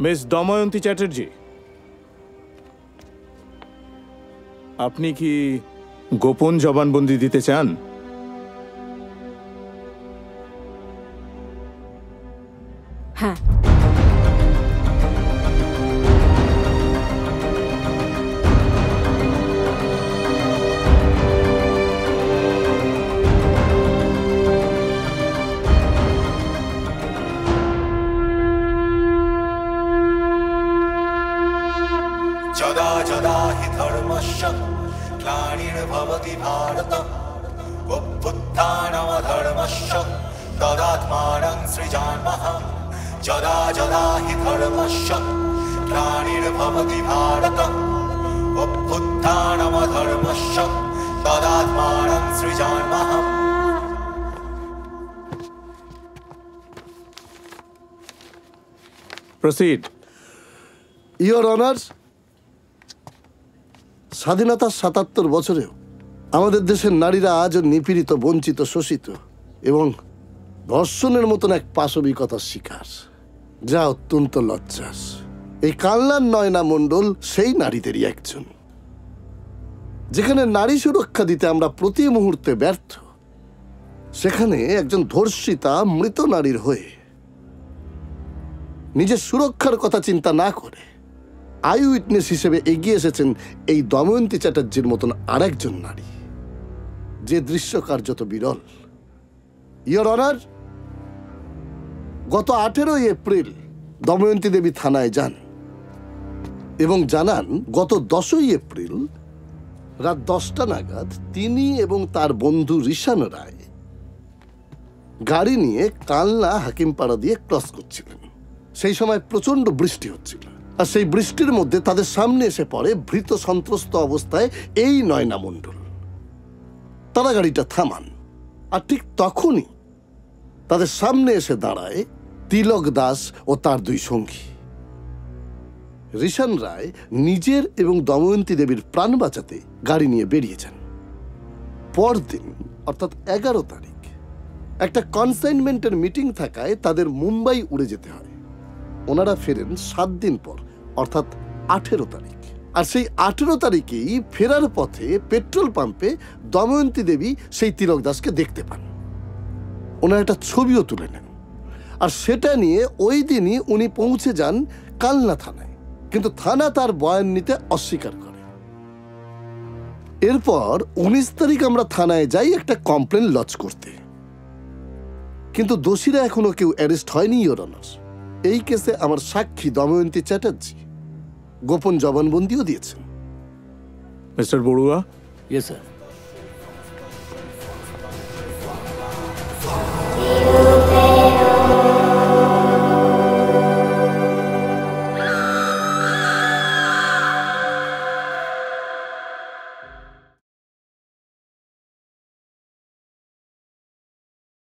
Miss Damayanti Chatterjee, আপনি কি গোপন জবানবন্দি দিতে চান? হ্যাঁ। যদা যদা হি ধর্মস্য গ্লানির্ভবতি ভারত অভ্যুত্থানমধর্মস্য তদাত্মানং সৃজাম্যহम्। যদা যদা হি ধর্মস্য গ্লানির্ভবতি ভারত অভ্যুত্থানমধর্মস্য তদাত্মানং সৃজাম্যহम्। প্রসিড। ইয়োর অনার্স, স্বাধীনতার ৭৭ বছরেও আমাদের দেশের নারীরা আজও নিপীড়িত, বঞ্চিত, শোষিত এবং ধর্ষণের মতন এক পাশবিকতার শিকার, যা অত্যন্ত লজ্জাস। এই কালনার নয়না মণ্ডল সেই নারীদেরই একজন। যেখানে নারী সুরক্ষা দিতে আমরা প্রতি মুহূর্তে ব্যর্থ, সেখানে একজন ধর্ষিতা মৃত নারীর হয়ে নিজের সুরক্ষার কথা চিন্তা না করে আই উইটনেস হিসেবে এগিয়ে এসেছেন এই দময়ন্তী চ্যাটার্জির মতন আরেকজন নারী, যে দৃশ্য কার্যত বিরল। ইয়োর অনার, গত 18 এপ্রিল দময়ন্তী দেবী থানায় যান এবং জানান গত 10 এপ্রিল রাত 10টা নাগাদ তিনি এবং তার বন্ধু ঋষান রায় গাড়ি নিয়ে কালনা হাকিমপাড়া দিয়ে ক্রস করছিলেন। সেই সময় প্রচন্ড বৃষ্টি হচ্ছিল, আর সেই বৃষ্টির মধ্যে তাদের সামনে এসে পড়ে ভীত সন্ত্রস্ত অবস্থায় এই নয়না মণ্ডল। তারা গাড়িটা থামান, আর ঠিক তখনই তাদের সামনে এসে দাঁড়ায় তিলক দাস ও তার 2 সঙ্গী। ঋষান রায় নিজের এবং দময়ন্তী দেবীর প্রাণ বাঁচাতে গাড়ি নিয়ে বেরিয়ে যান। পরদিন অর্থাৎ 11 তারিখ একটা কনসাইনমেন্টের মিটিং থাকায় তাদের মুম্বাই উড়ে যেতে হয়। ওনারা ফেরেন 7 দিন পর অর্থাৎ 18 তারিখ। আর সেই 18 তারিখেই ফেরার পথে পেট্রোল পাম্পে দময়ন্তী দেবী সেই তিলক দাসকে দেখতে পান। ওনার একটা ছবিও তুলে নেন, আর সেটা নিয়ে ওই দিনই উনি পৌঁছে যান কালনা থানায়, কিন্তু থানা তার বয়ান নিতে অস্বীকার করে। এরপর 19 তারিখ আমরা থানায় যাই একটা কমপ্লেন লজ করতে, কিন্তু দোষীরা এখনো কেউ অ্যারেস্ট হয়নি ইয়োর অনার। এই কেসে আমার সাক্ষী দময়ন্তী চ্যাটার্জি গোপন জবানবন্দিও দিয়েছেন। মিস্টার বড়ুয়া। Yes sir.